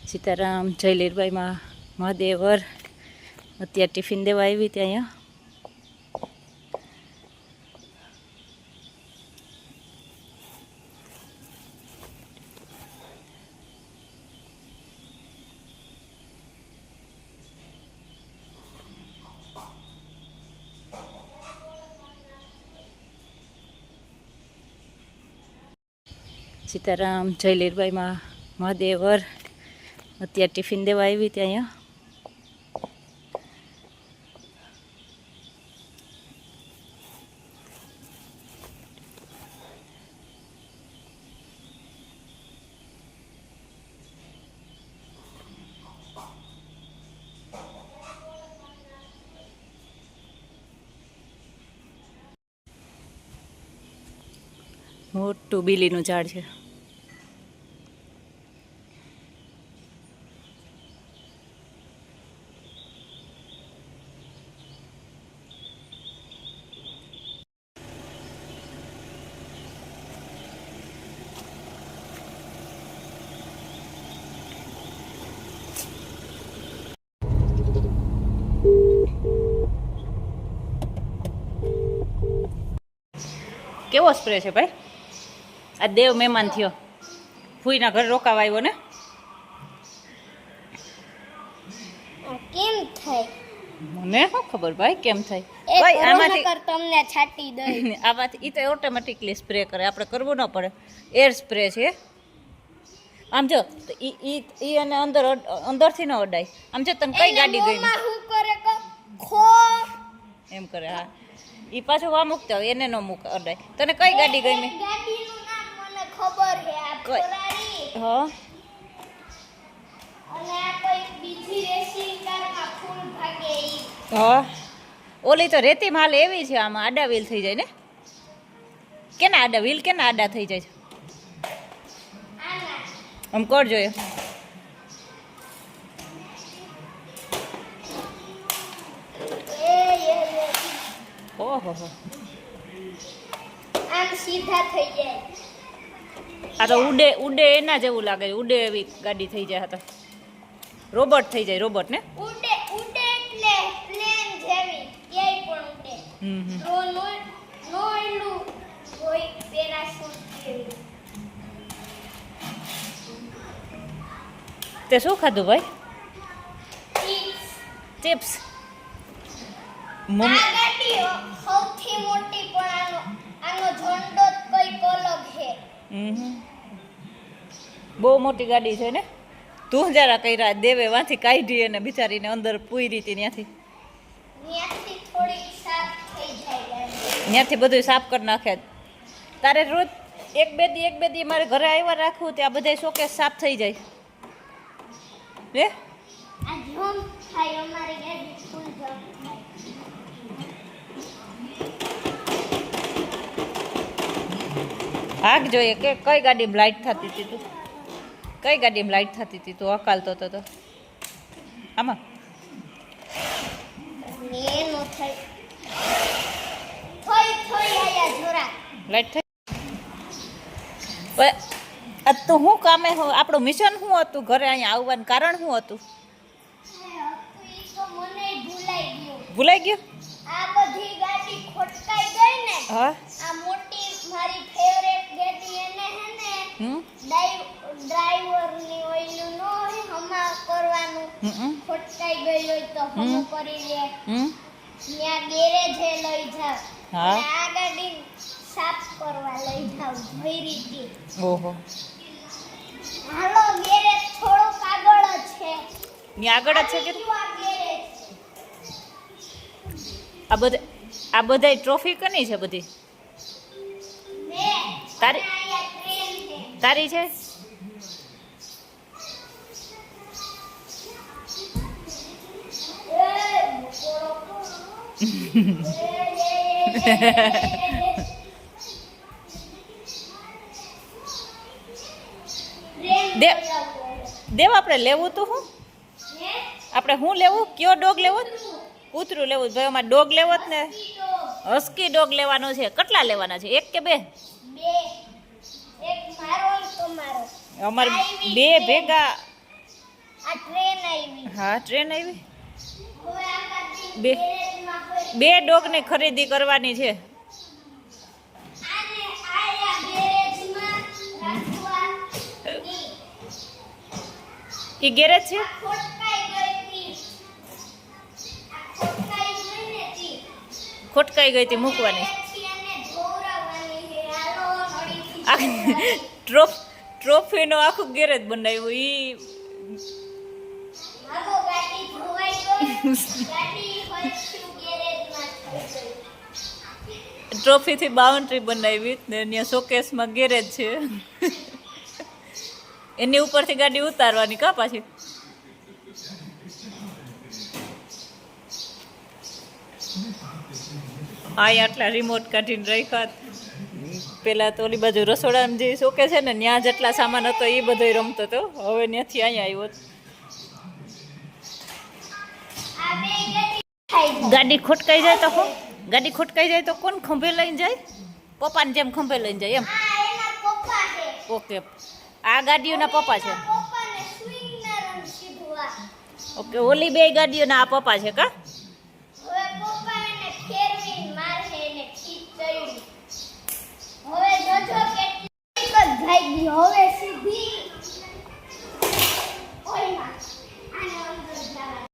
સીતારામ જય લીરબાઈ માં મહાદેવર અત્યારે ટિફિન દેવા આવી ત્યાં અહીંયા સીતારામ જય લીરબાઈ માં મહાદેવર અત્યારે ટિફિન દેવા આવી ત્યાં અહીંયા મોટું બીલીનું ઝાડ છે. કેવો સ્પ્રે છે ભાઈ? આ દેવ મહેમાન થયો, ફૂઈના ઘર રોકાવા આવ્યો ને. કેમ થાય મને શું ખબર ભાઈ કેમ થાય. એ ભાઈ કરો આમાંથી નકર તમને છાટી દઈ. આમાંથી ઈ તો ઓટોમેટિકલી સ્પ્રે કરે, આપણે કરવું ન પડે. એર સ્પ્રે છે આમ જો. તો ઈ અને અંદરથી ન અડાય. આમ જો તને કઈ ગાડી ગઈ મોંમાં શું કરે કે ખો એમ કરે. હા ઈ પાછું વા મૂકતા હોય એને ન મૂક અડાય. તને કઈ ગાડી ગઈ? ગાડીનું નામ મને ખબર છે. આ કઈ? ફરારી હા અને આ કોઈ બીજી રેસિંગ કારમાં ફૂલ ભાગે ઈ. હા ઓલી તો રેતી માલ એવી છે, આમાં આડા વ્હીલ થઈ જાય ને. કેના આડા વ્હીલ કેના આડા થઈ જાય છે? આના આમ કર જોઈએ. એ ઓહો હો. આમ સીધા થઈ જાય. આ તો ઉડે એના જેવું લાગે. ઉડે એવી ગાડી થઈ જાય. તો રોબોટ થઈ જાય. રોબોટ ને ઉડે એટલે પ્લેન જેવી ક્યાંય પણ ઉડે. નો એલું કોઈ પેરાશૂટ જેવી. તે શું ખાધું ભાઈ? ચિપ્સ. ચિપ્સ. આ ગાડી સૌથી મોટી પણ આનો ઝંડો જ કંઈક અલગ છે. બહુ મોટી ગાડી છે ને. તું જરા કર્યા દેવે વાંથી કાઢી અને બિચારીને અંદર પૂરી હતી ત્યાંથી. ત્યાંથી થોડી સાફ થઈ જાય ગાડી. ત્યાંથી બધું સાફ કરી નાખે. તારે રોજ એક બે દી મારે ઘરે આવ્યા રાખવું ત્યાં બધા શોકેસ સાફ થઈ જાય હે. આ જમ્પ થાય અમારી ગાડી ફૂલ જમ્પ થાય. આગ જોઈએ કે કઈ ગાડીમાં લાઈટ થતી હતી તું? કઈ ગાડીમાં લાઈટ થતી હતી તું અકાલતો હતો તો? આમાં ને નો થાય. થોઈ આયા જોરા. લાઈટ થઈ. આ તો હું કામે આપણું મિશન શું હતું ઘરે અહીંયા આવવાનું કારણ શું હતું? ઈ તો મને ભૂલાઈ ગયું. ભૂલાઈ ગયું? આ બધી ગાડી ખોટકાઈ ગઈ ને. હા. આ મોટી મારી ફેવરેટ ગાડી એને હે ને ડ્રાઈવરની ઓઈલું નો હોય હમા કરવાનું. ખોટકાઈ ગઈ હોય તો હમો કરી લે. ત્યાં ગેરેજે લઈ જાવ. હા. અને આ ગાડી સાફ કરવા લઈ જાવ ભઈરીથી. ઓહો. હાલો ગેરેજ થોડુંક આગળ જ છે. ત્યાં આગળ જ છે કે આ ગેરેજ આ બધા ટ્રોફી કની છે બધી? મે તારી આયા ટ્રેન છે. તારી છે? દેવ આપણે લેવું તો શું? આપણે શું લેવું? કયો ડોગ લેવો? કૂતરું લેવું ભાઈ. અમારે ડોગ લેવો જ ને. હસ્કી ડોગ લેવાનો છે. કેટલા લેવાના છે? એક કે બે? એક મારો એક તમારો. અમારે બે ભેગા ટ્રેન આવી. હા ટ્રેન આવી. હવે આ ગાડી બે- ગેરેજમાં પડી. બે ડોગની ખરીદી કરવાની છે. આને આયા ગેરેજમાં રાખવા ની. એ ગેરેજ છે. ખોટકાઈ ગઈ તી. આ ખોટકાઈ ગઈ ને તી. ખોટકાઈ ગઈ હતી મૂકવાની. પછી આને ધોવરાવવાની છે. હાલો નળીથી આ ટ્રોફીનો આખું ગેરેજ બનાવ્યું ઈ. હાલો ગાડી ધોવાઈ ગઈ. ગાડી ફરશું ગેરેજમાં થઈ ગઈ. ટ્રોફીથી બાઉન્ડ્રી બનાવી ને ત્યાં શોકેસમાં ગેરેજ છે. એની ઉપરથી ગાડી ઉતારવાની કા પાછી. આ આટલા રિમોટ કાઢીને રાખ્યા. પેલા તો ઓલી બાજુ રસોડામાં જે શોકે છે ને ત્યાં જેટલા સામાન હતો એ બધો રમતો હતો. હવે ત્યાંથી અહીંયા આવ્યો. આ બે ગાડી ખાઈ જાય. ગાડી ખોટકાઈ જાય તો કોણ? ગાડી ખોટકાઈ જાય તો કોણ ખંભે લઈને જાય? પપ્પાને જેમ ખંભે લઈને જાય એમ. આ એના પપ્પા છે. ઓકે આ ગાડીઓના પપ્પા છે. પપ્પાને સ્વિંગના રંગ સીધું આ. ઓકે ઓલી બે ગાડીઓના આ પપ્પા છે કા?